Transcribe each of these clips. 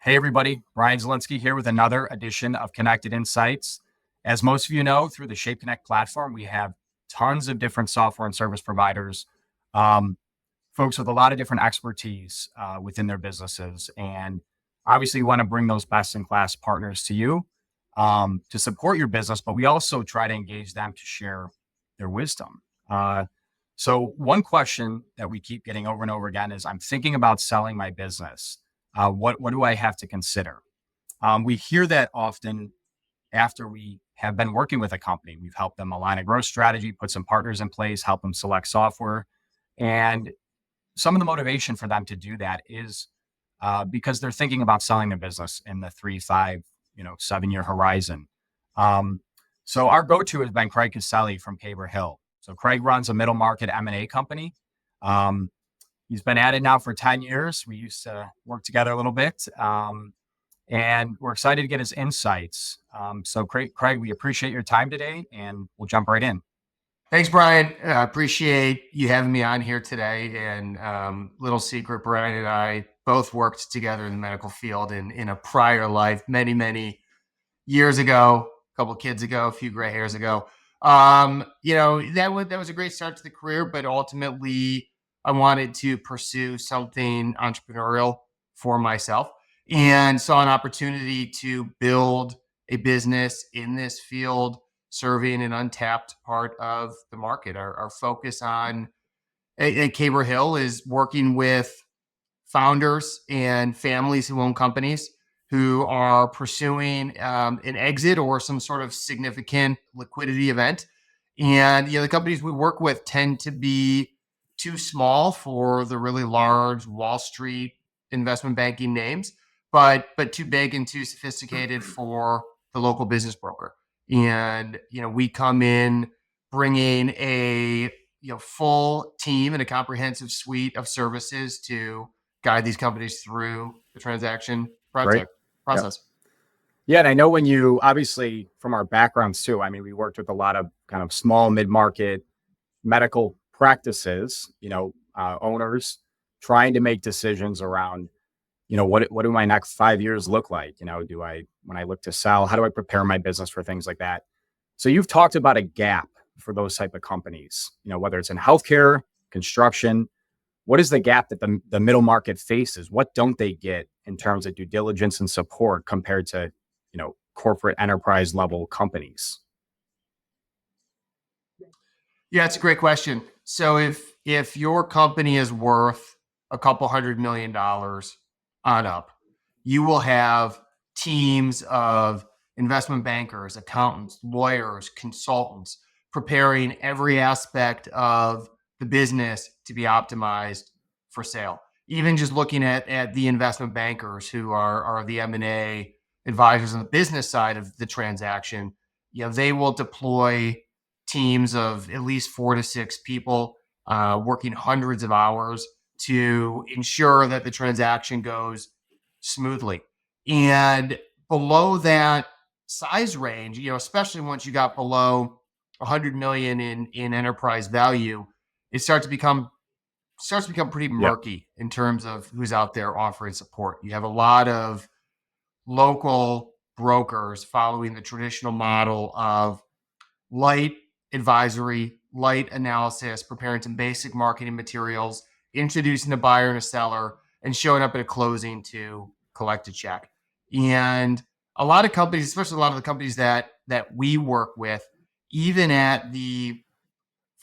Hey, everybody. Brian Zielinski here with another edition of Connected Insights. As most of you know, through the Shape Connect platform, we have tons of different software and service providers, um, folks with a lot of different expertise within their businesses. And obviously, we want to bring those best in class partners to you to support your business, but we also try to engage them to share their wisdom. So, one question that we keep getting over and over again is I'm thinking about selling my business. What do I have to consider? We hear that often after we have been working with a company. We've helped them align a growth strategy, put some partners in place, help them select software. And some of the motivation for them to do that is because they're thinking about selling their business in the 3, 5, 7-year horizon. So our go-to has been Craig Castelli from Caber Hill. So Craig runs a middle market M&A company. He's been at it now for 10 years. We used to work together a little bit. And we're excited to get his insights. So Craig, we appreciate your time today, and we'll jump right in. Thanks, Brian. I appreciate you having me on here today. And little secret, Brian and I both worked together in the medical field in a prior life many, many years ago, a couple of kids ago, a few gray hairs ago. That was a great start to the career, but ultimately I wanted to pursue something entrepreneurial for myself and saw an opportunity to build a business in this field, serving an untapped part of the market. Our focus at Caber Hill is working with founders and families who own companies who are pursuing an exit or some sort of significant liquidity event. And the companies we work with tend to be too small for the really large Wall Street investment banking names, but too big and too sophisticated for the local business broker. And we come in bringing a full team and a comprehensive suite of services to guide these companies through the transaction process. Yep. Yeah, and I know when you, obviously from our backgrounds too, I mean, we worked with a lot of kind of small mid-market medical practices, owners trying to make decisions around, what do my next 5 years look like? When I look to sell, how do I prepare my business for things like that? So you've talked about a gap for those type of companies, whether it's in healthcare, construction. What is the gap that the middle market faces? What don't they get in terms of due diligence and support compared to, corporate enterprise level companies? Yeah, it's a great question. So if your company is worth a couple $100 million on up, you will have teams of investment bankers, accountants, lawyers, consultants preparing every aspect of the business to be optimized for sale. Even just looking at the investment bankers who are the M&A advisors on the business side of the transaction, they will deploy teams of at least 4 to 6 people working hundreds of hours to ensure that the transaction goes smoothly. And below that size range, especially once you got below 100 million in enterprise value, it starts to become pretty murky in terms of who's out there offering support. You have a lot of local brokers following the traditional model of light advisory, light analysis, preparing some basic marketing materials, introducing a buyer and a seller, and showing up at a closing to collect a check. And a lot of companies, especially a lot of the companies that we work with, even at the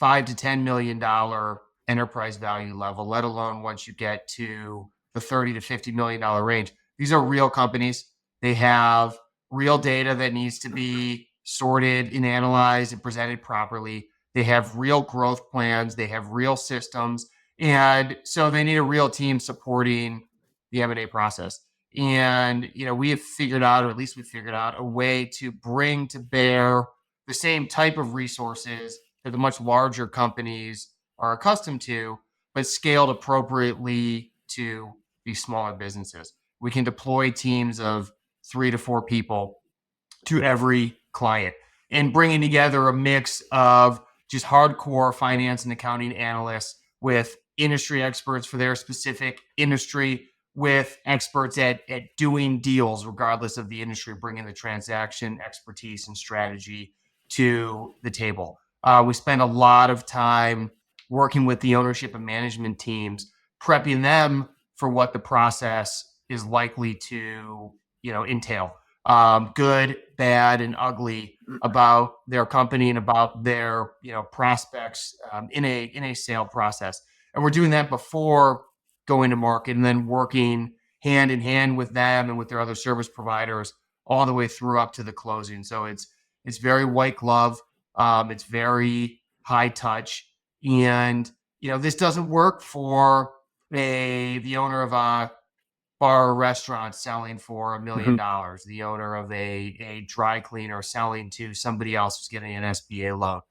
$5 to $10 million enterprise value level, let alone once you get to the $30 to $50 million range, these are real companies. They have real data that needs to be sorted and analyzed and presented properly. They have real growth plans. They have real systems. And so they need a real team supporting the M&A process. And, we have figured out, or at least we figured out, a way to bring to bear the same type of resources that the much larger companies are accustomed to, but scaled appropriately to these smaller businesses. We can deploy teams of 3 to 4 people to every client and bringing together a mix of just hardcore finance and accounting analysts with industry experts for their specific industry, with experts at doing deals, regardless of the industry, bringing the transaction expertise and strategy to the table. We spend a lot of time working with the ownership and management teams, prepping them for what the process is likely to, entail. Good, bad, and ugly about their company and about their, prospects in a sale process. And we're doing that before going to market and then working hand in hand with them and with their other service providers all the way through up to the closing. So it's very white glove. It's very high touch, and this doesn't work for the owner of a bar or restaurant selling for $1 million, the owner of a dry cleaner selling to somebody else who's getting an SBA loan.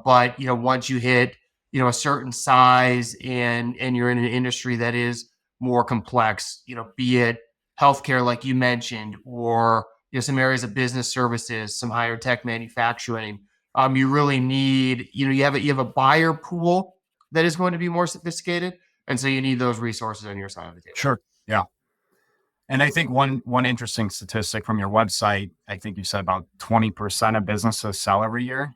But once you hit a certain size and you're in an industry that is more complex, be it healthcare like you mentioned, or some areas of business services, some higher tech manufacturing, you really need, you have a buyer pool that is going to be more sophisticated, and so you need those resources on your side of the table. Sure. Yeah. And I think one interesting statistic from your website, I think you said about 20% of businesses sell every year.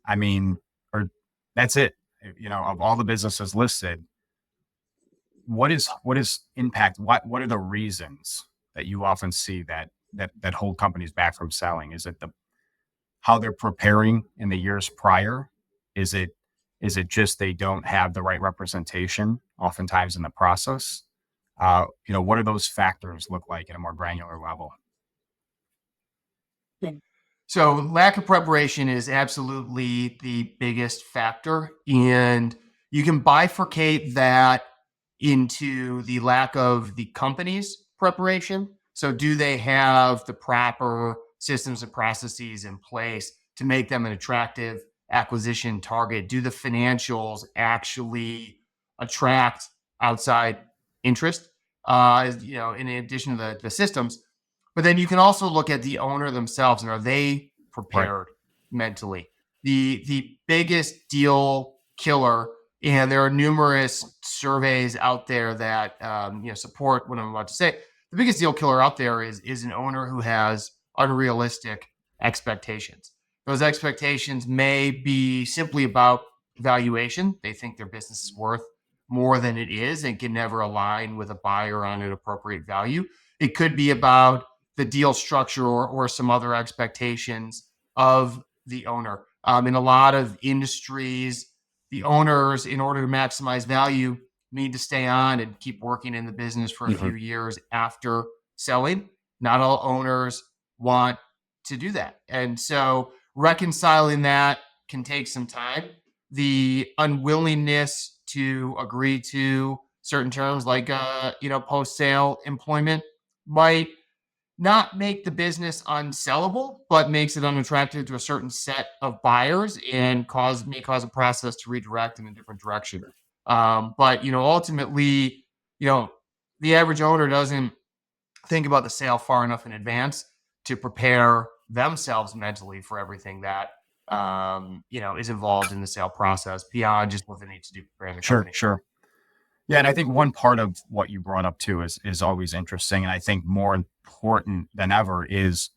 I mean, or that's it. Of all the businesses listed, what is impact? What are the reasons that you often see that hold companies back from selling? Is it how they're preparing in the years prior? Is it just they don't have the right representation oftentimes in the process? What do those factors look like at a more granular level? So lack of preparation is absolutely the biggest factor. And you can bifurcate that into the lack of the company's preparation. So do they have the proper systems and processes in place to make them an attractive acquisition target? Do the financials actually attract outside interest? In addition to the systems, but then you can also look at the owner themselves, and are they prepared mentally? The biggest deal killer, and there are numerous surveys out there that support what I'm about to say. The biggest deal killer out there is an owner who has unrealistic expectations. Those expectations may be simply about valuation. They think their business is worth more than it is and can never align with a buyer on an appropriate value. It could be about the deal structure or some other expectations of the owner. In a lot of industries, the owners, in order to maximize value, need to stay on and keep working in the business for a few years after selling. Not all owners want to do that. And so reconciling that can take some time. The unwillingness to agree to certain terms like post-sale employment might not make the business unsellable, but makes it unattractive to a certain set of buyers and may cause a process to redirect in a different direction. But ultimately, the average owner doesn't think about the sale far enough in advance to prepare themselves mentally for everything that is involved in the sale process beyond just what they need to do preparing the company. Sure. Yeah, and I think one part of what you brought up too is always interesting, and I think more important than ever is,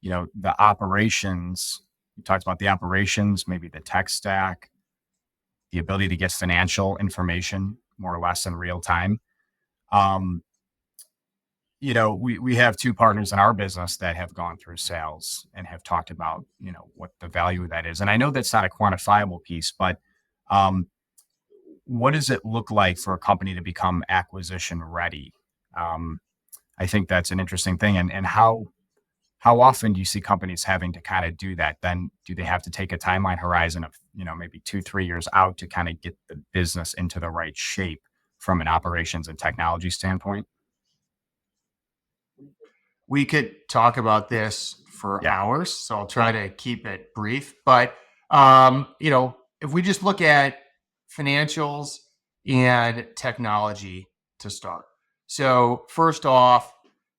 the operations. You talked about the operations, maybe the tech stack, the ability to get financial information more or less in real time. Um, we have two partners in our business that have gone through sales and have talked about, what the value of that is. And I know that's not a quantifiable piece, but what does it look like for a company to become acquisition ready? I think that's an interesting thing. And how often do you see companies having to kind of do that? Then do they have to take a timeline horizon of, maybe 2-3 years out to kind of get the business into the right shape from an operations and technology standpoint? We could talk about this for hours, so I'll try to keep it brief. But if we just look at financials and technology to start. So first off,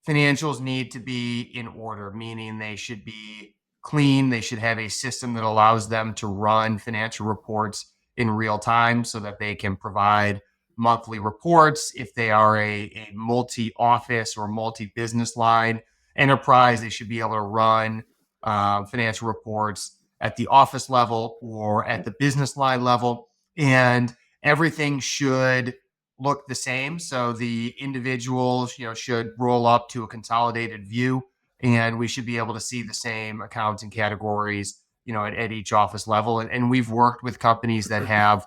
financials need to be in order, meaning they should be clean. They should have a system that allows them to run financial reports in real time so that they can provide monthly reports. If they are a multi-office or multi-business line enterprise, they should be able to run financial reports at the office level or at the business line level. And everything should look the same. So the individuals, should roll up to a consolidated view, and we should be able to see the same accounting categories, at each office level. And we've worked with companies that have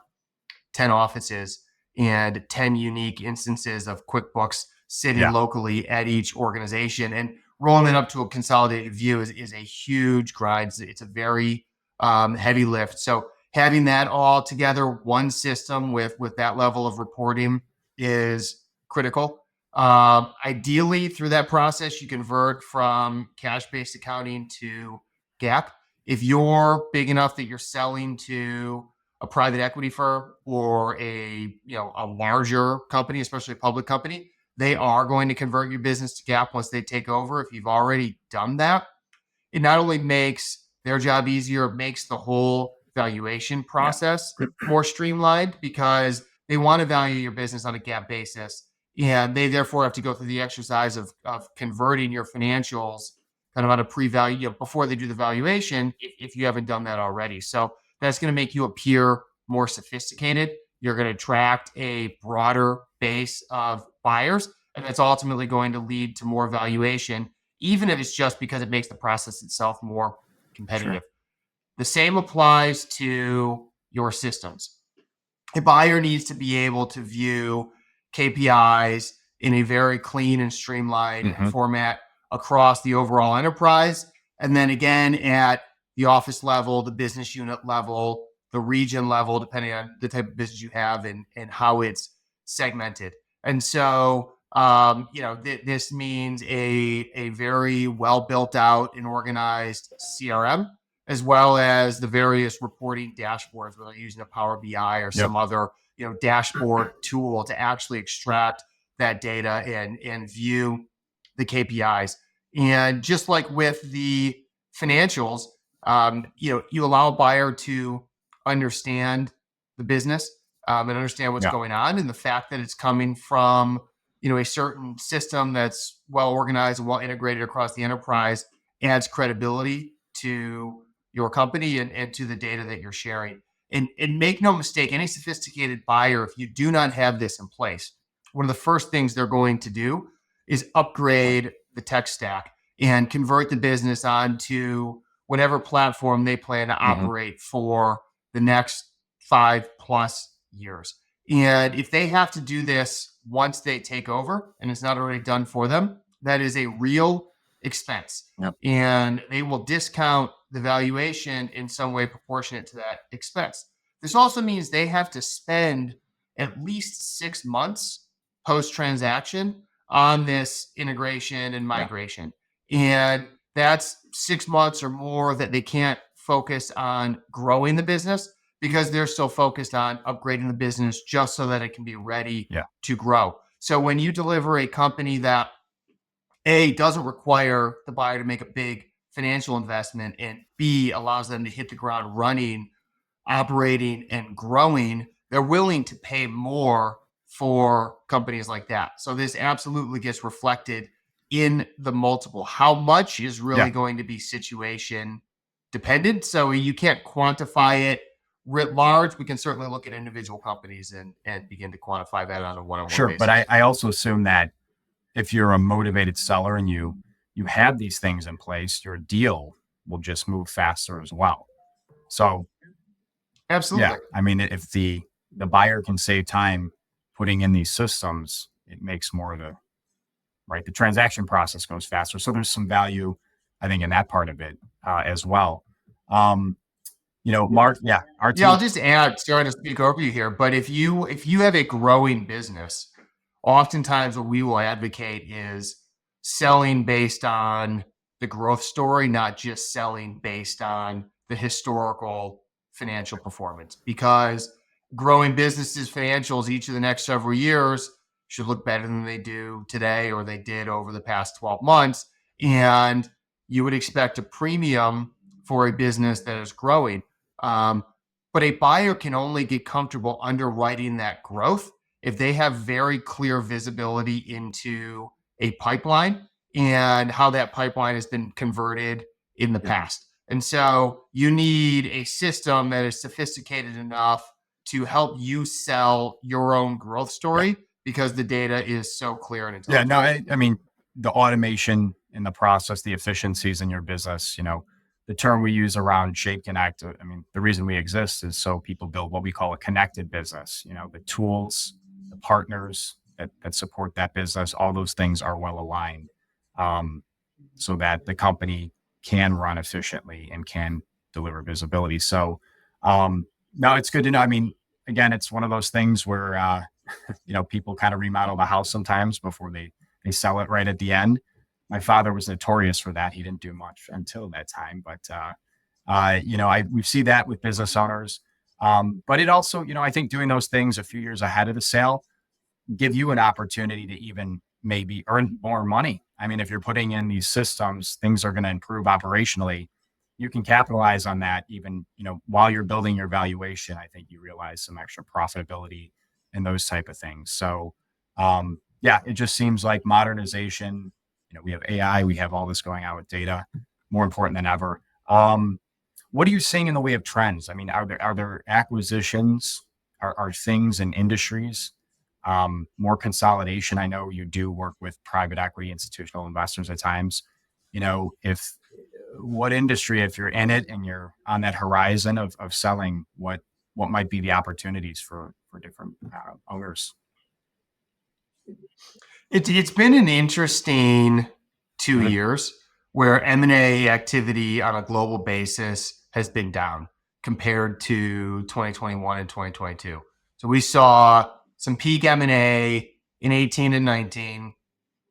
10 offices and 10 unique instances of QuickBooks sitting locally at each organization, and rolling it up to a consolidated view is a huge grind. It's a very heavy lift. So having that all together, one system with that level of reporting is critical. Ideally, through that process, you convert from cash-based accounting to GAAP. If you're big enough that you're selling to a private equity firm or a larger company, especially a public company, they are going to convert your business to GAAP once they take over. If you've already done that, it not only makes their job easier, it makes the whole valuation process more streamlined, because they want to value your business on a GAAP basis. And they therefore have to go through the exercise of converting your financials kind of on a pre-value, before they do the valuation, if you haven't done that already. So that's going to make you appear more sophisticated. You're going to attract a broader base of buyers, and that's ultimately going to lead to more valuation, even if it's just because it makes the process itself more competitive. Sure. The same applies to your systems. A buyer needs to be able to view KPIs in a very clean and streamlined format across the overall enterprise. And then again, at the office level, the business unit level, the region level, depending on the type of business you have and how it's segmented. And so, this means a very well built out and organized CRM, as well as the various reporting dashboards, whether using a Power BI or some other, dashboard tool to actually extract that data and view the KPIs. And just like with the financials, you allow a buyer to understand the business and understand what's going on, and the fact that it's coming from a certain system that's well organized and well integrated across the enterprise adds credibility to your company and to the data that you're sharing. And make no mistake, any sophisticated buyer, if you do not have this in place, one of the first things they're going to do is upgrade the tech stack and convert the business onto whatever platform they plan to operate for the next 5+ years. And if they have to do this once they take over and it's not already done for them, that is a real expense. And they will discount the valuation in some way proportionate to that expense. This also means they have to spend at least 6 months post-transaction on this integration and migration. And that's 6 months or more that they can't focus on growing the business, because they're so focused on upgrading the business just so that it can be ready to grow. So when you deliver a company that A, doesn't require the buyer to make a big financial investment, and B, allows them to hit the ground running, operating and growing, they're willing to pay more for companies like that. So this absolutely gets reflected in the multiple. How much is really going to be situation dependent. So you can't quantify it writ large. We can certainly look at individual companies and begin to quantify that on a one-on-one basis. But I also assume that if you're a motivated seller and you have these things in place, your deal will just move faster as well. So absolutely. I mean, if the buyer can save time putting in these systems, it makes more of the transaction process goes faster. So there's some value, I think, in that part of it as well. Mark, our team. I'll just add, sorry to speak over you here, but if you have a growing business, oftentimes what we will advocate is selling based on the growth story, not just selling based on the historical financial performance, because growing businesses' financials each of the next several years should look better than they do today or they did over the past 12 months. And you would expect a premium for a business that is growing. But a buyer can only get comfortable underwriting that growth if they have very clear visibility into a pipeline and how that pipeline has been converted in the past. And so you need a system that is sophisticated enough to help you sell your own growth story because the data is so clear and Yeah, intelligent. no, I mean, the automation in the process, the efficiencies in your business, the term we use around Shape Connect, I mean, the reason we exist is so people build what we call a connected business. The tools, the partners that support that business, all those things are well aligned, um, so that the company can run efficiently and can deliver visibility. So, no, it's good to know. I mean, again, it's one of those things where, people kind of remodel the house sometimes before they sell it right at the end. My father was notorious for that. He didn't do much until that time, but we see that with business owners. But it also, I think doing those things a few years ahead of the sale give you an opportunity to even maybe earn more money. I mean, if you're putting in these systems, things are going to improve operationally. You can capitalize on that even, while you're building your valuation. I think you realize some extra profitability and those type of things. So, yeah, it just seems like modernization. We have AI, we have all this going on with data, more important than ever. What are you seeing in the way of trends? I mean, are there acquisitions? Are things in industries, more consolidation? I know you do work with private equity institutional investors at times. If what industry, if you're in it and you're on that horizon of selling, what might be the opportunities for different owners? It's been an interesting two Mhm. years where M&A activity on a global basis has been down compared to 2021 and 2022. So we saw some peak M&A in 18 and 19.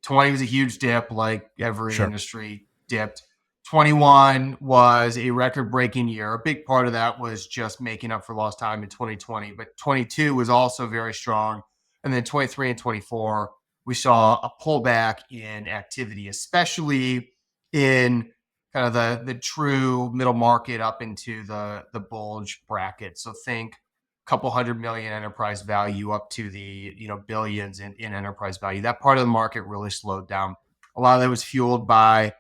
20 was a huge dip, like every Sure. industry dipped. 21 was a record breaking year. A big part of that was just making up for lost time in 2020, but 22 was also very strong. And then 23 and 24, we saw a pullback in activity, especially in kind of the true middle market up into the bulge bracket. So think couple hundred million enterprise value up to the billions in enterprise value. That part of the market really slowed down. A lot of that was fueled by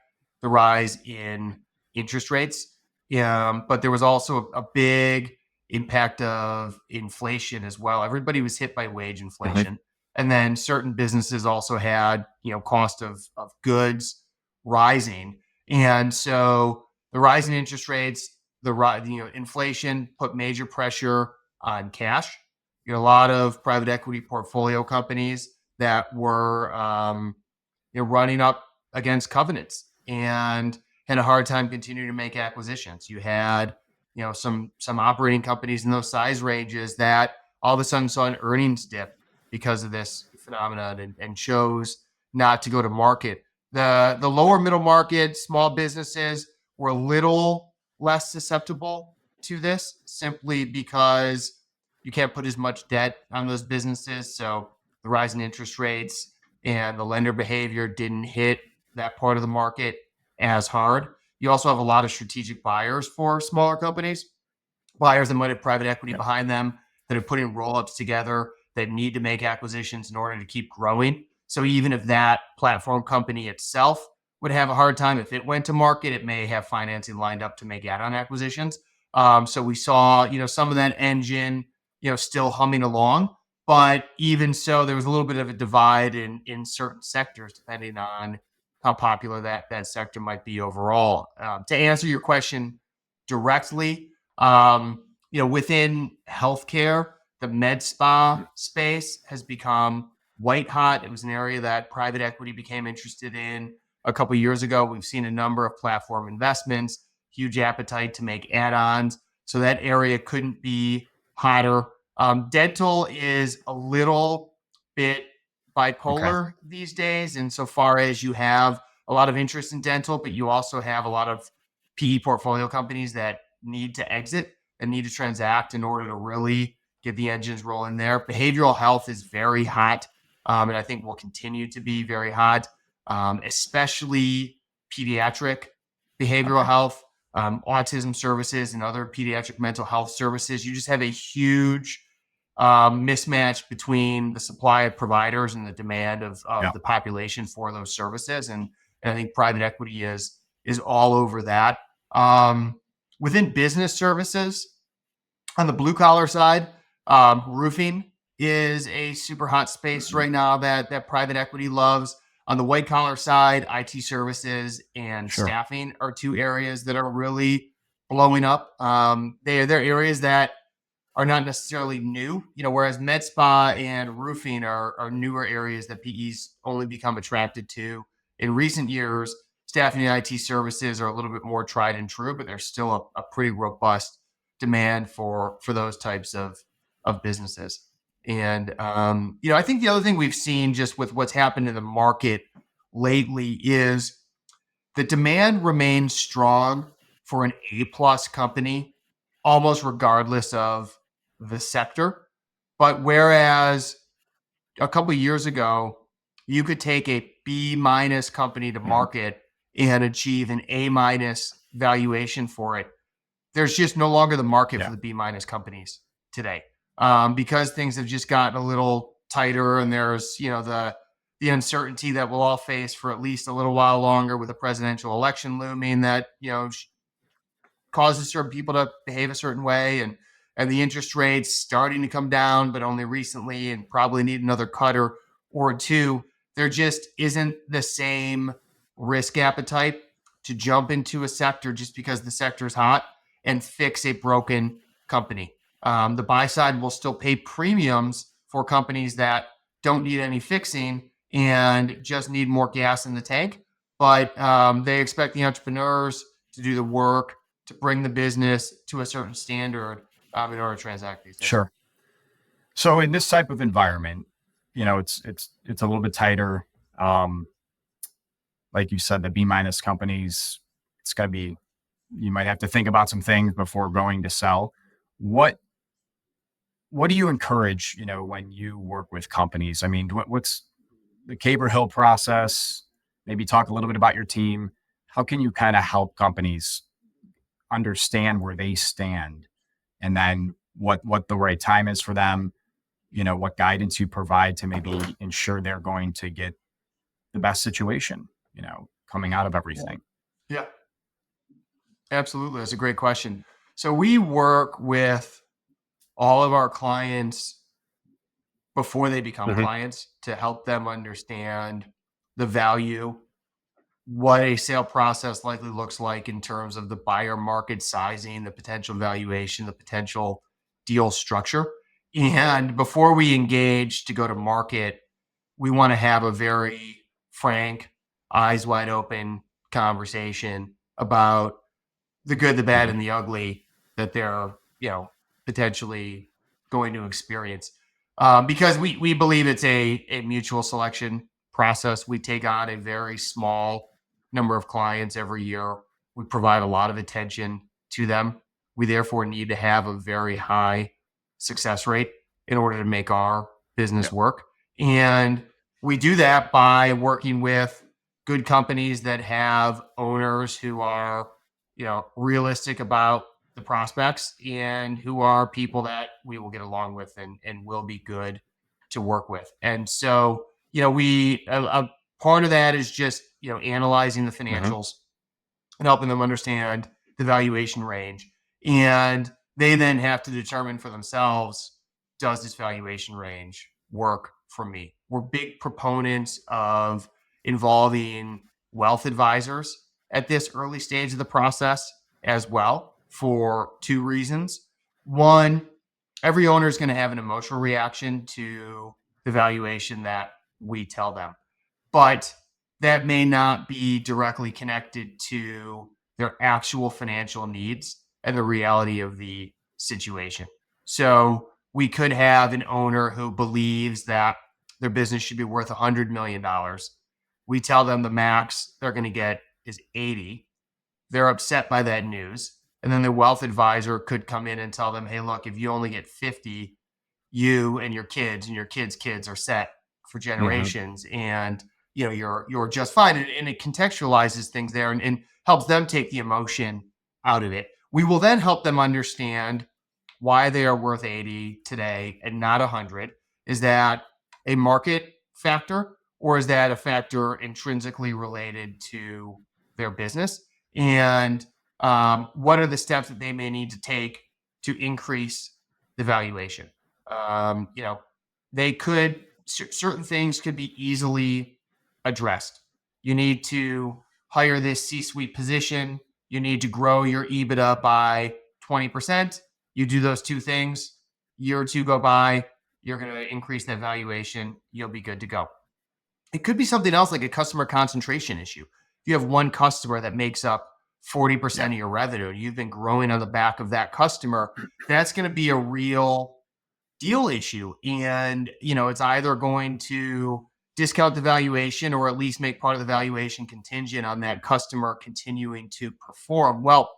the rise in interest rates, but there was also a big impact of inflation as well. Everybody was hit by wage Mhm. inflation, and then certain businesses also had cost of goods rising, and so the rise in interest rates, the inflation put major pressure on cash. A lot of private equity portfolio companies that were running up against covenants and had a hard time continuing to make acquisitions. You had some operating companies in those size ranges that all of a sudden saw an earnings dip because of this phenomenon and chose not to go to market. The lower middle market, small businesses were a little less susceptible to this simply because you can't put as much debt on those businesses. So the rise in interest rates and the lender behavior didn't hit that part of the market as hard. You also have a lot of strategic buyers for smaller companies, buyers that might have private equity Yeah. behind them that are putting roll-ups together that need to make acquisitions in order to keep growing. So even if that platform company itself would have a hard time, if it went to market, it may have financing lined up to make add-on acquisitions. So we saw, some of that engine, still humming along. But even so, there was a little bit of a divide in certain sectors, depending on how popular that sector might be overall. To answer your question directly, within healthcare, the med spa space has become white hot. It was an area that private equity became interested in a couple of years ago. We've seen a number of platform investments, huge appetite to make add-ons. So that area couldn't be hotter. Dental is a little bit Okay. bipolar these days, insofar as you have a lot of interest in dental, but you also have a lot of PE portfolio companies that need to exit and need to transact in order to really get the engines rolling there. Behavioral health is very hot, and I think will continue to be very hot, especially pediatric behavioral Okay. health, autism services, and other pediatric mental health services. You just have a huge mismatch between the supply of providers and the demand of Yeah. the population for those services. And I think private equity is all over that. Within business services, on the blue collar side, roofing is a super hot space right now that private equity loves. On the white collar side, IT services and Sure. staffing are two areas that are really blowing up. They're areas that are not necessarily new, whereas med spa and roofing are newer areas that PEs only become attracted to. In recent years, staffing and IT services are a little bit more tried and true, but there's still a pretty robust demand for those types of businesses. And I think the other thing we've seen just with what's happened in the market lately is the demand remains strong for an A plus company, almost regardless of the sector. But whereas a couple of years ago, you could take a B minus company to Mhm. market and achieve an A minus valuation for it, there's just no longer the market for Yeah. the B minus companies today, because things have just gotten a little tighter, and there's the uncertainty that we'll all face for at least a little while longer with a presidential election looming that causes certain people to behave a certain way, and the interest rates starting to come down, but only recently, and probably need another cut or two. There just isn't the same risk appetite to jump into a sector just because the sector is hot and fix a broken company. The buy side will still pay premiums for companies that don't need any fixing and just need more gas in the tank, but they expect the entrepreneurs to do the work to bring the business to a certain standard in order to transact these days. Sure. So in this type of environment, it's a little bit tighter. Um, like you said, the B minus companies, it's got to be. You might have to think about some things before going to sell. What What do you encourage? When you work with companies. I mean, what's the Caber Hill process? Maybe talk a little bit about your team. How can you kind of help companies understand where they stand, and then what the right time is for them? What guidance you provide to maybe ensure they're going to get the best situation, coming out of everything. Yeah, absolutely. That's a great question. So we work with all of our clients before they become Hmm. clients to help them understand the value, what a sale process likely looks like in terms of the buyer market sizing, the potential valuation, the potential deal structure. And before we engage to go to market, we want to have a very frank, eyes wide open conversation about the good, the bad, Hmm. and the ugly that they're, potentially going to experience. Because we believe it's a mutual selection process. We take on a very small number of clients every year. We provide a lot of attention to them. We therefore need to have a very high success rate in order to make our business Yeah. work. And we do that by working with good companies that have owners who are, realistic about the prospects and who are people that we will get along with and will be good to work with. And so, a part of that is just, analyzing the Hmm. financials and helping them understand the valuation range. And they then have to determine for themselves, does this valuation range work for me? We're big proponents of involving wealth advisors at this early stage of the process as well for two reasons. One, every owner is going to have an emotional reaction to the valuation that we tell them, but that may not be directly connected to their actual financial needs and the reality of the situation. So we could have an owner who believes that their business should be worth $100 million. We tell them the max they're going to get is 80. They're upset by that news. And then the wealth advisor could come in and tell them, hey, look, if you only get 50, you and your kids and your kids' kids are set for Hmm. generations, and you're just fine. And it contextualizes things there and helps them take the emotion out of it. We will then help them understand why they are worth 80 today and not 100? Is that a market factor, or is that a factor intrinsically related to their business? And what are the steps that they may need to take to increase the valuation? You know, they could, certain things could be easily addressed. You need to hire this C-suite position. You need to grow your EBITDA by 20%. You do those two things, year or two go by, you're going to increase that valuation. You'll be good to go. It could be something else like a customer concentration issue. If you have one customer that makes up 40% of your revenue, and you've been growing on the back of that customer, that's going to be a real deal issue. And, you know, it's either going to discount the valuation or at least make part of the valuation contingent on that customer continuing to perform. Well,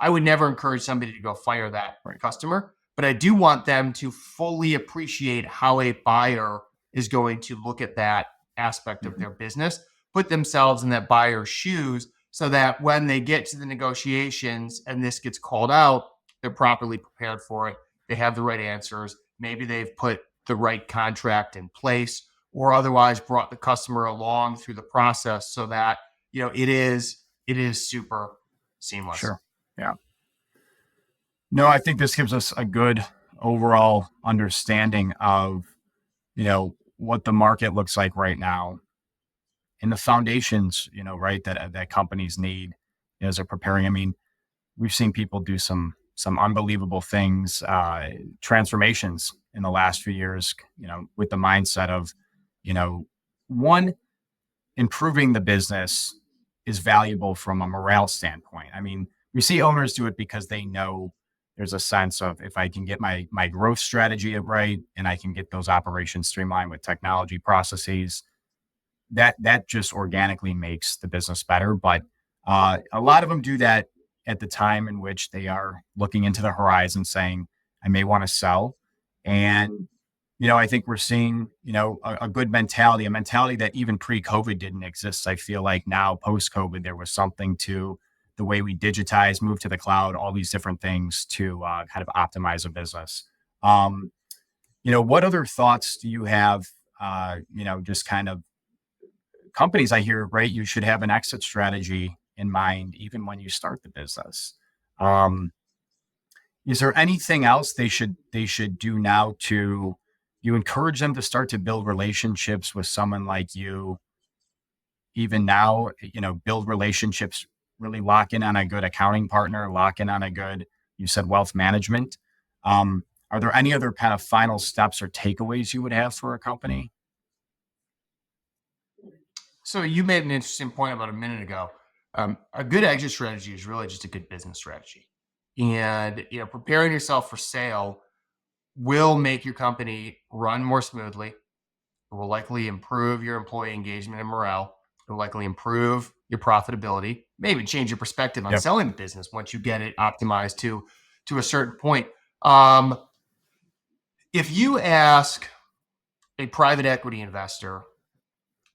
I would never encourage somebody to go fire that customer, but I do want them to fully appreciate how a buyer is going to look at that aspect of their business, put themselves in that buyer's shoes so that when they get to the negotiations and this gets called out, they're properly prepared for it. They have the right answers. Maybe they've put the right contract in place or otherwise brought the customer along through the process so that, you know, it is super seamless. Sure. Yeah. No, I think this gives us a good overall understanding of, you know, what the market looks like right now and the foundations, you know, right, that companies need as they're preparing. I mean, we've seen people do some unbelievable things, transformations in the last few years, you know, with the mindset of, you know, one, improving the business is valuable from a morale standpoint. I mean, we see owners do it because they know there's a sense of if I can get my growth strategy right and I can get those operations streamlined with technology processes, that just organically makes the business better. But a lot of them do that at the time in which they are looking into the horizon, saying, "I may want to sell," and you know, I think we're seeing, you know, a good mentality, a mentality that even pre-COVID didn't exist. I feel like now post-COVID, there was something to the way we digitize, move to the cloud, all these different things to kind of optimize a business. Um, you know, what other thoughts do you have? You know, just kind of companies I hear, right? You should have an exit strategy in mind, even when you start the business. Um, is there anything else they should do now to you encourage them to start to build relationships with someone like you even now, you know, build relationships, really lock in on a good accounting partner, lock in on a good, you said wealth management. Are there any other kind of final steps or takeaways you would have for a company? So you made an interesting point about a minute ago. A good exit strategy is really just a good business strategy, and you know, preparing yourself for sale will make your company run more smoothly. It will likely improve your employee engagement and morale. It will likely improve your profitability. Maybe change your perspective on Yep. selling the business once you get it optimized to a certain point. Um, if you ask a private equity investor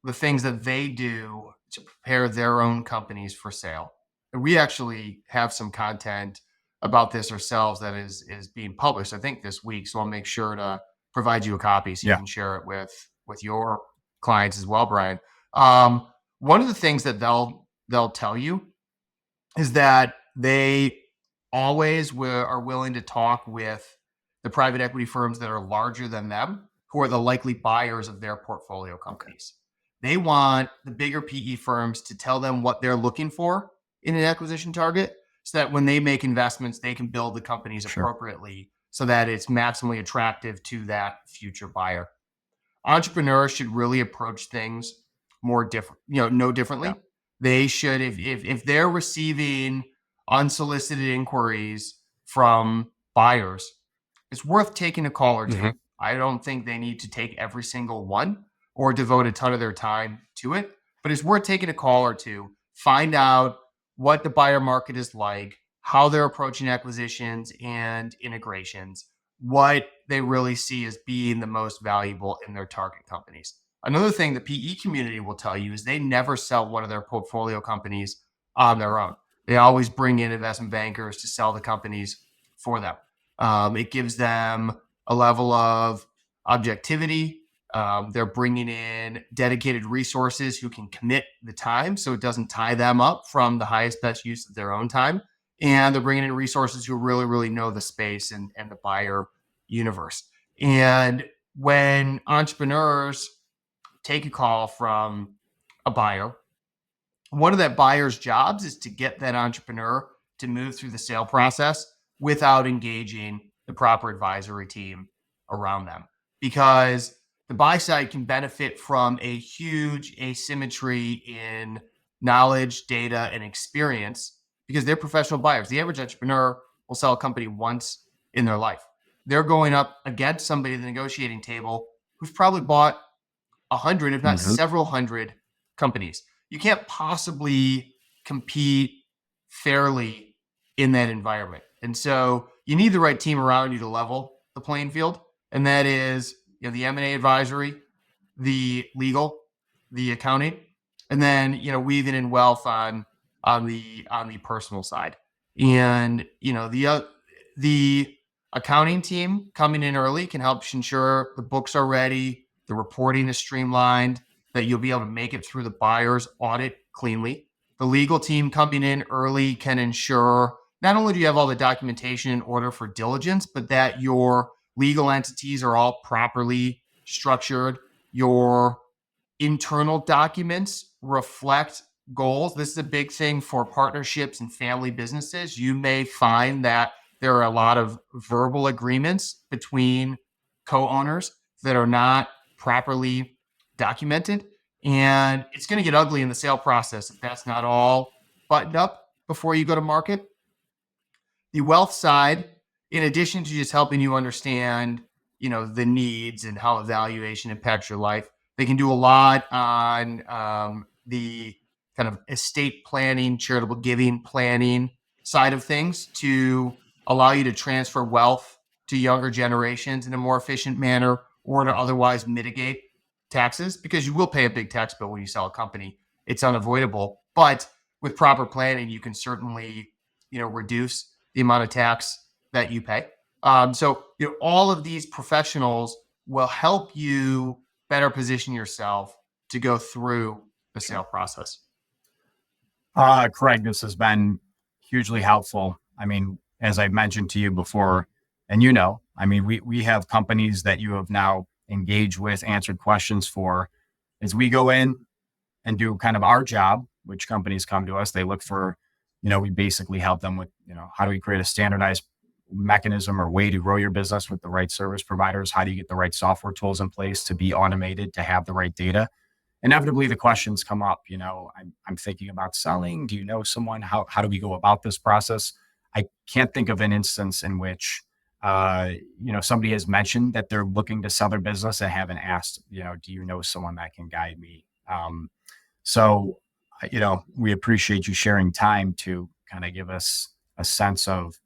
the things that they do to prepare their own companies for sale. And we actually have some content about this ourselves that is being published, I think, this week. So I'll make sure to provide you a copy so you Yeah. can share it with your clients as well, Brian. Um, One of the things that they'll tell you is that they always are willing to talk with the private equity firms that are larger than them, who are the likely buyers of their portfolio Okay. companies. They want the bigger PE firms to tell them what they're looking for in an acquisition target so that when they make investments, they can build the companies Sure. appropriately so that it's maximally attractive to that future buyer. Entrepreneurs should really approach things more different, you know, no Yeah. differently. They should, if they're receiving unsolicited inquiries from buyers, it's worth taking a call or two. Hmm. I don't think they need to take every single one or devote a ton of their time to it, but it's worth taking a call or two, find out what the buyer market is like, how they're approaching acquisitions and integrations, what they really see as being the most valuable in their target companies. Another thing the PE community will tell you is they never sell one of their portfolio companies on their own. They always bring in investment bankers to sell the companies for them. It gives them a level of objectivity. They're bringing in dedicated resources who can commit the time so it doesn't tie them up from the highest, best use of their own time. And they're bringing in resources who really, really know the space and the buyer universe. And when entrepreneurs take a call from a buyer, one of that buyer's jobs is to get that entrepreneur to move through the sale process without engaging the proper advisory team around them. Because the buy side can benefit from a huge asymmetry in knowledge, data, and experience because they're professional buyers. The average entrepreneur will sell a company once in their life. They're going up against somebody at the negotiating table who's probably bought 100, if not several hundred companies. You can't possibly compete fairly in that environment. And so you need the right team around you to level the playing field. And that is, the M&A advisory, the legal, the accounting, and then, weaving in wealth on the personal side. And, the accounting team coming in early can help ensure the books are ready, the reporting is streamlined, that you'll be able to make it through the buyer's audit cleanly. The legal team coming in early can ensure not only do you have all the documentation in order for diligence, but that your legal entities are all properly structured. Your internal documents reflect goals. This is a big thing for partnerships and family businesses. You may find that there are a lot of verbal agreements between co-owners that are not properly documented. And it's going to get ugly in the sale process if that's not all buttoned up before you go to market. The wealth side, in addition to just helping you understand, the needs and how evaluation impacts your life, they can do a lot on the kind of estate planning, charitable giving planning side of things to allow you to transfer wealth to younger generations in a more efficient manner or to otherwise mitigate taxes, because you will pay a big tax bill when you sell a company. It's unavoidable. But with proper planning, you can certainly, reduce the amount of tax that you pay. So all of these professionals will help you better position yourself to go through the sale process. Craig, this has been hugely helpful. I mean, as I mentioned to you before, and we have companies that you have now engaged with, answered questions for. As we go in and do kind of our job, which companies come to us, they look for, we basically help them with, how do we create a standardized mechanism or way to grow your business with the right service providers? How do you get the right software tools in place to be automated, to have the right data? Inevitably the questions come up, I'm thinking about selling. Do you know someone? How do we go about this process? I can't think of an instance in which, somebody has mentioned that they're looking to sell their business and haven't asked, do you know someone that can guide me? So, we appreciate you sharing time to kind of give us a sense of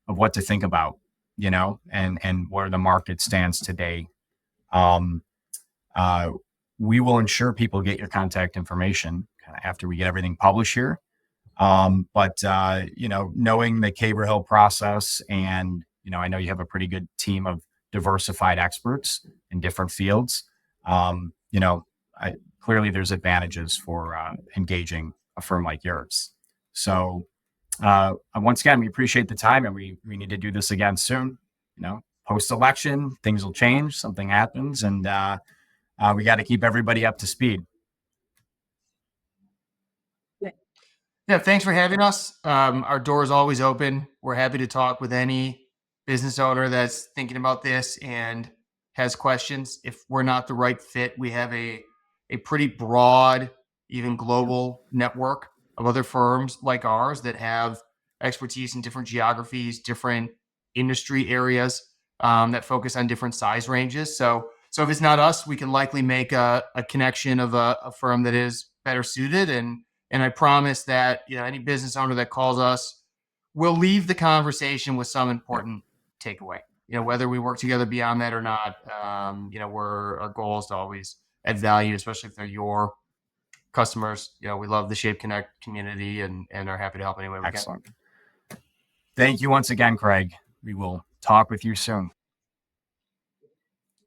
what to think about, and where the market stands today. Um, uh, we will ensure people get your contact information kind of after we get everything published here. But knowing the Caber process, and I know you have a pretty good team of diversified experts in different fields. Clearly there's advantages for engaging a firm like yours. So once again, we appreciate the time, and we need to do this again soon. Post election, things will change, something happens, and we got to keep everybody up to speed. Yeah, thanks for having us. Our door is always open. We're happy to talk with any business owner that's thinking about this and has questions. If we're not the right fit, we have a pretty broad, even global network of other firms like ours that have expertise in different geographies, different industry areas, that focus on different size ranges. So if it's not us, we can likely make a connection of a firm that is better suited. And I promise that any business owner that calls us will leave the conversation with some important takeaway. Whether we work together beyond that or not, our goal is to always add value, especially if they're your customers. We love the Shape Connect community and are happy to help any way we can. Excellent. Thank you once again, Craig. We will talk with you soon.